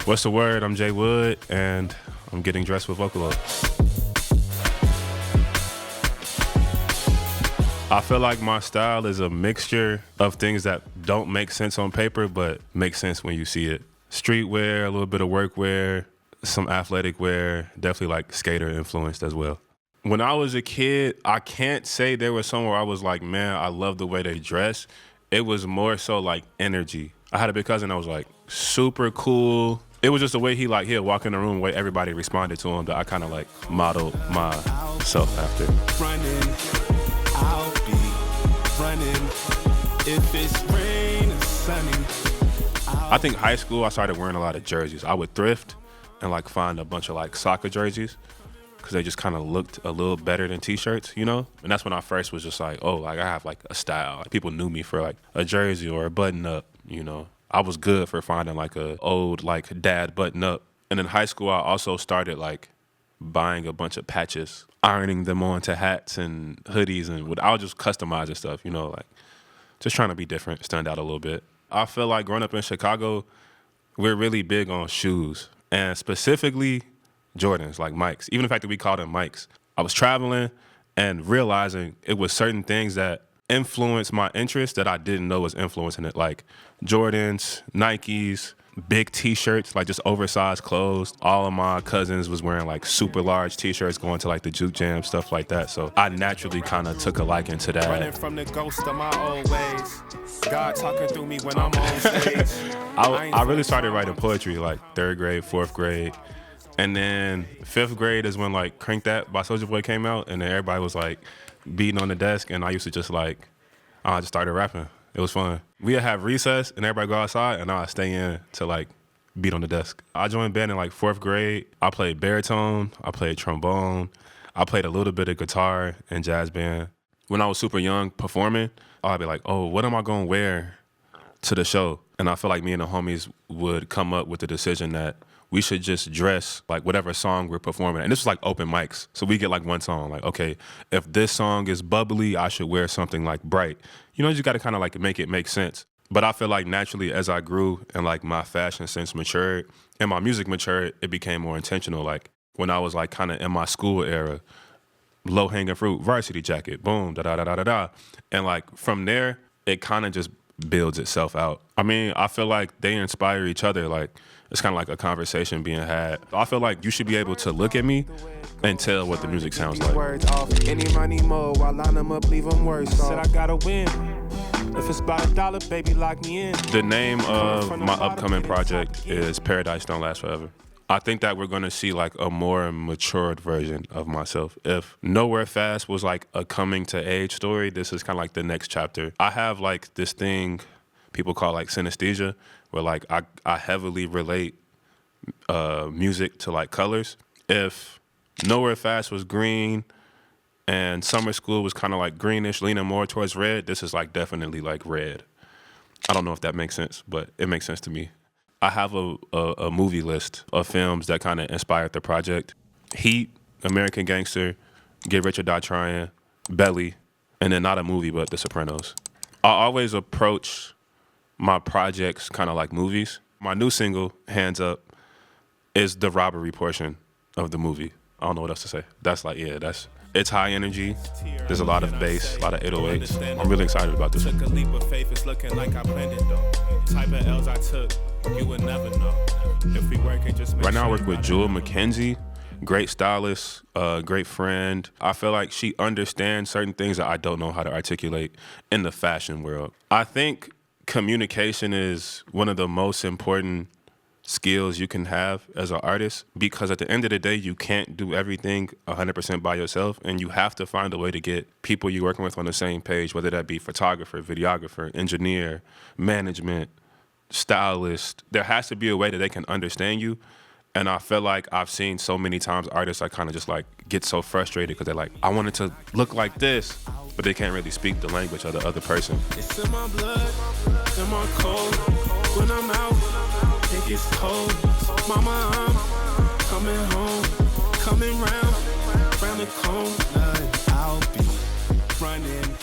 What's the word? I'm Jay Wood, and I'm getting dressed with Vocalo. I feel like my style is a mixture of things that don't make sense on paper, but make sense when you see it. Streetwear, a little bit of workwear, some athletic wear, definitely like skater influenced as well. When I was a kid, I can't say there was somewhere I was like, man, I love the way they dress. It was more so like energy. I had a big cousin that was like super cool. It was just the way he'd walk in the room, the way everybody responded to him, that I kind of like modeled myself after. I'll be running if it's rain or sunny. I think high school, I started wearing a lot of jerseys. I would thrift and like find a bunch of like soccer jerseys because they just kind of looked a little better than t-shirts, you know? And that's when I first was just like, oh, like I have like a style. Like, people knew me for like a jersey or a button up, you know? I was good for finding like a old like dad button up. And in high school, I also started like buying a bunch of patches, ironing them onto hats and hoodies, and I would just customize and stuff, you know, like just trying to be different, stand out a little bit. I feel like growing up in Chicago, we're really big on shoes, and specifically Jordans, like Mikes. Even the fact that we called them Mikes. I was traveling and realizing it was certain things that influenced my interest that I didn't know was influencing it, like Jordans, Nikes, big t-shirts, like just oversized clothes. All of my cousins was wearing like super large t-shirts, going to like the juke jam, stuff like that. So I naturally kind of took a liking to that. Running from the ghost of my old ways. God talking through me when I'm on stage. I really started writing poetry like 3rd grade, 4th grade. And then 5th grade is when like Crank That by Soulja Boy came out, and then everybody was like beating on the desk, and I used to just like, I just started rapping. It was fun. We'd have recess and everybody go outside, and I'd stay in to like beat on the desk. I joined band in like 4th grade. I played baritone, I played trombone, I played a little bit of guitar and jazz band. When I was super young performing, I'd be like, oh, what am I gonna wear to the show? And I feel like me and the homies would come up with the decision that we should just dress like whatever song we're performing. And this was like open mics. So we get like one song, like, okay, if this song is bubbly, I should wear something like bright. You know, you just gotta kind of like make it make sense. But I feel like naturally as I grew and like my fashion sense matured and my music matured, it became more intentional. Like when I was like kind of in my school era, low hanging fruit, varsity jacket, boom, da-da-da-da-da-da. And like from there, it kind of just builds itself out. I mean, I feel like they inspire each other. Like, it's kind of like a conversation being had. I feel like you should be able to look at me and tell what the music sounds like. Words off any money more, I line them up, leave them worse. Said I gotta win. If it's about $1, baby, lock me in. The name of my upcoming project is Paradise Don't Last Forever. I think that we're gonna see like a more matured version of myself. If Nowhere Fast was like a coming to age story, this is kind of like the next chapter. I have like this thing people call like synesthesia, where like I heavily relate music to like colors. If Nowhere Fast was green and Summer School was kind of like greenish, leaning more towards red, this is like definitely like red. I don't know if that makes sense, but it makes sense to me. I have a movie list of films that kind of inspired the project. Heat, American Gangster, Get Rich or Die Trying, Belly, and then not a movie, but The Sopranos. I always approach my projects kind of like movies. My new single, Hands Up, is the robbery portion of the movie. I don't know what else to say. That's like, yeah, it's high energy. There's a lot of bass, a lot of 808s. I'm really excited about this one. Took a leap of faith, it's looking like I planned it though. Type of L's I took, you would never know. If we work and just right now I work with Jewel McKenzie, great stylist, great friend. I feel like she understands certain things that I don't know how to articulate in the fashion world. I think communication is one of the most important skills you can have as an artist, because at the end of the day, you can't do everything 100% by yourself, and you have to find a way to get people you're working with on the same page, whether that be photographer, videographer, engineer, management, stylist. There has to be a way that they can understand you. And I feel like I've seen so many times artists like kind of just like get so frustrated because they're like, I want it to look like this, but they can't really speak the language of the other person. It's in my blood, in my cold. When I'm out, it gets cold. Mama, I'm coming home, coming round the corner. I'll be running.